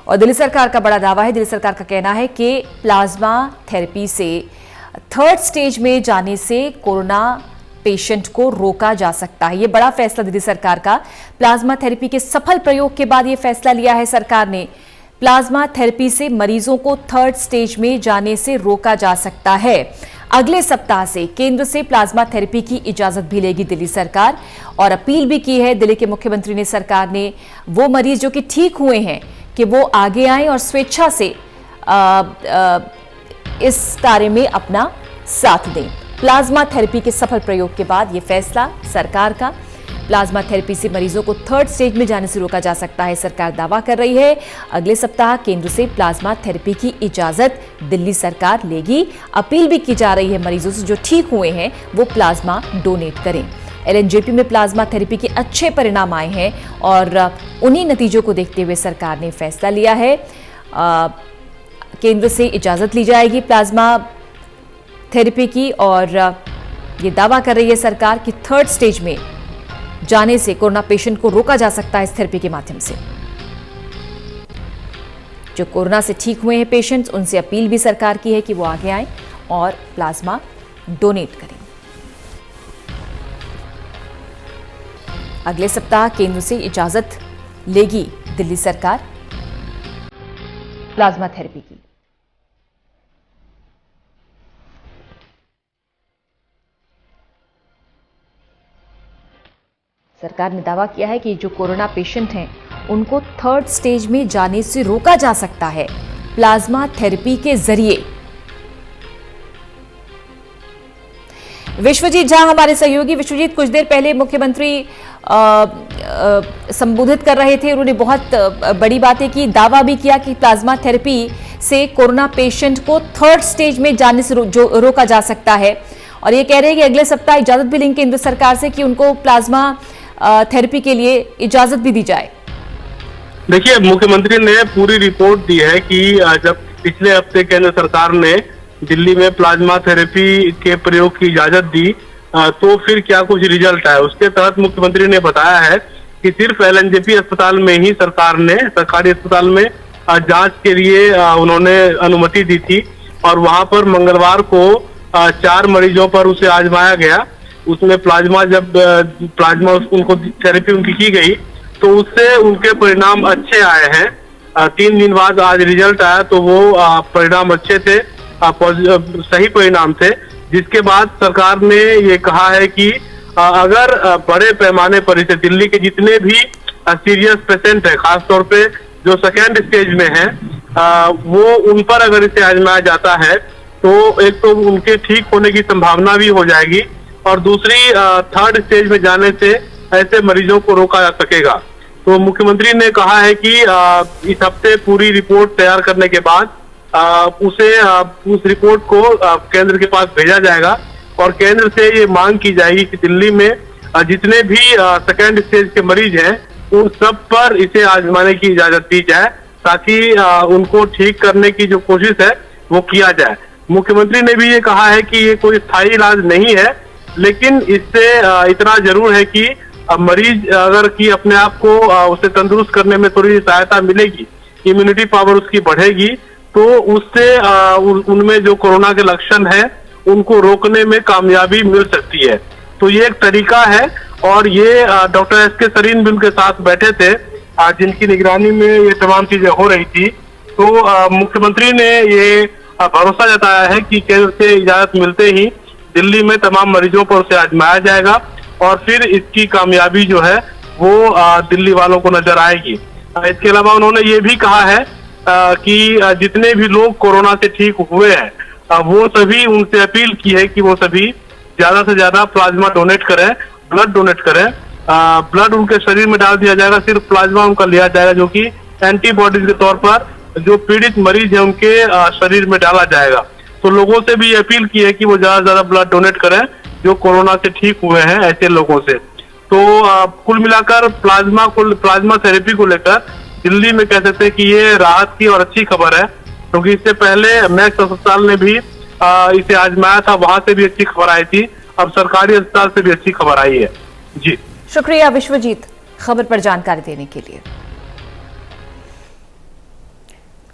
और दिल्ली सरकार का बड़ा दावा है। दिल्ली सरकार का कहना है कि प्लाज्मा थेरेपी से थर्ड स्टेज में जाने से कोरोना पेशेंट को रोका जा सकता है। ये बड़ा फैसला दिल्ली सरकार का। प्लाज्मा थेरेपी के सफल प्रयोग के बाद ये फैसला लिया है सरकार ने। प्लाज्मा थेरेपी से मरीजों को थर्ड स्टेज में जाने से रोका जा सकता है। अगले सप्ताह से केंद्र से प्लाज्मा थेरेपी की इजाजत भी लेगी दिल्ली सरकार और अपील भी की है दिल्ली के मुख्यमंत्री ने। सरकार ने वो मरीज जो कि ठीक हुए हैं कि वो आगे आए और स्वेच्छा से इस कार्य में अपना साथ दें। प्लाज्मा थेरेपी के सफल प्रयोग के बाद ये फैसला सरकार का। प्लाज्मा थेरेपी से मरीजों को थर्ड स्टेज में जाने से रोका जा सकता है, सरकार दावा कर रही है। अगले सप्ताह केंद्र से प्लाज्मा थेरेपी की इजाजत दिल्ली सरकार लेगी। अपील भी की जा रही है मरीजों से जो ठीक हुए हैं वो प्लाज्मा डोनेट करें। एलएनजेपी में प्लाज्मा थेरेपी के अच्छे परिणाम आए हैं और उन्हीं नतीजों को देखते हुए सरकार ने फैसला लिया है। केंद्र से इजाजत ली जाएगी प्लाज्मा थेरेपी की और ये दावा कर रही है सरकार कि थर्ड स्टेज में जाने से कोरोना पेशेंट को रोका जा सकता है इस थेरेपी के माध्यम से। जो कोरोना से ठीक हुए हैं पेशेंट्स, उनसे अपील भी सरकार की है कि वो आगे आएं और प्लाज्मा डोनेट करें। अगले सप्ताह केंद्र से इजाजत लेगी दिल्ली सरकार प्लाज्मा थेरेपी की। सरकार ने दावा किया है कि जो कोरोना पेशेंट हैं उनको थर्ड स्टेज में जाने से रोका जा सकता है प्लाज्मा थेरेपी के जरिए। विश्वजीत झा हमारे सहयोगी। विश्वजीत, कुछ देर पहले मुख्यमंत्री संबोधित कर रहे थे, उन्होंने बहुत बड़ी बातें की, दावा भी किया कि प्लाज्मा थेरेपी से कोरोना पेशेंट को थर्ड स्टेज में जाने से रोका जा सकता है और ये कह रहे हैं कि अगले सप्ताह इजाजत भी लेंगे केंद्र सरकार से कि उनको प्लाज्मा थेरेपी के लिए इजाजत भी दी जाए। देखिए, मुख्यमंत्री ने पूरी रिपोर्ट दी है कि जब पिछले हफ्ते केंद्र सरकार ने दिल्ली में प्लाज्मा थेरेपी के प्रयोग की इजाजत दी तो फिर क्या कुछ रिजल्ट आया। उसके तहत मुख्यमंत्री ने बताया है कि सिर्फ एलएनजेपी अस्पताल में ही सरकार ने सरकारी अस्पताल में जांच के लिए उन्होंने अनुमति दी थी और वहां पर मंगलवार को 4 मरीजों पर उसे आजमाया गया। उसमें प्लाज्मा उनको थेरेपी उनकी की गई तो उससे उनके परिणाम अच्छे आए हैं। 3 दिन बाद आज रिजल्ट आया तो वो परिणाम अच्छे थे, सही परिणाम थे, जिसके बाद सरकार ने ये कहा है कि अगर बड़े पैमाने पर इसे दिल्ली के जितने भी सीरियस पेशेंट है, खासतौर पे जो सेकेंड स्टेज में है, वो उन पर अगर इसे आजमाया जाता है तो एक तो उनके ठीक होने की संभावना भी हो जाएगी और दूसरी थर्ड स्टेज में जाने से ऐसे मरीजों को रोका जा सकेगा। तो मुख्यमंत्री ने कहा है कि इस हफ्ते पूरी रिपोर्ट तैयार करने के बाद उस रिपोर्ट को केंद्र के पास भेजा जाएगा और केंद्र से ये मांग की जाएगी कि दिल्ली में जितने भी सेकेंड स्टेज के मरीज हैं उन सब पर इसे आजमाने की इजाजत दी जाए ताकि उनको ठीक करने की जो कोशिश है वो किया जाए। मुख्यमंत्री ने भी ये कहा है कि ये कोई स्थायी इलाज नहीं है, लेकिन इससे इतना जरूर है कि मरीज अगर की अपने आप को उसे तंदुरुस्त करने में थोड़ी सहायता मिलेगी, इम्यूनिटी पावर उसकी बढ़ेगी, तो उससे उनमें जो कोरोना के लक्षण है उनको रोकने में कामयाबी मिल सकती है। तो ये एक तरीका है और ये डॉक्टर एस.के. सरीन भी उनके साथ बैठे थे जिनकी निगरानी में ये तमाम चीजें हो रही थी। तो मुख्यमंत्री ने ये भरोसा जताया है कि केंद्र से इजाजत मिलते ही दिल्ली में तमाम मरीजों पर उसे आजमाया जाएगा और फिर इसकी कामयाबी जो है वो दिल्ली वालों को नजर आएगी। इसके अलावा उन्होंने ये भी कहा है कि जितने भी लोग कोरोना से ठीक हुए हैं वो सभी उनसे अपील की है कि वो सभी ज्यादा से ज्यादा प्लाज्मा डोनेट करें, ब्लड डोनेट करें। ब्लड उनके शरीर में डाल दिया जाएगा, सिर्फ प्लाज्मा उनका लिया जाएगा जो कि एंटीबॉडीज के तौर पर जो पीड़ित मरीज है उनके शरीर में डाला जाएगा। तो लोगों से भी अपील की है कि वो ज्यादा से ज्यादा ब्लड डोनेट करें जो कोरोना से ठीक हुए हैं ऐसे लोगों से। तो कुल मिलाकर प्लाज्मा थेरेपी को लेकर दिल्ली में कह सकते हैं कि ये राहत की और अच्छी खबर है, क्योंकि इससे पहले मैक्स अस्पताल ने भी इसे आजमाया था, वहां से भी अच्छी खबर आई थी, अब सरकारी अस्पताल से भी अच्छी खबर आई है। जी शुक्रिया विश्वजीत खबर पर जानकारी देने के लिए।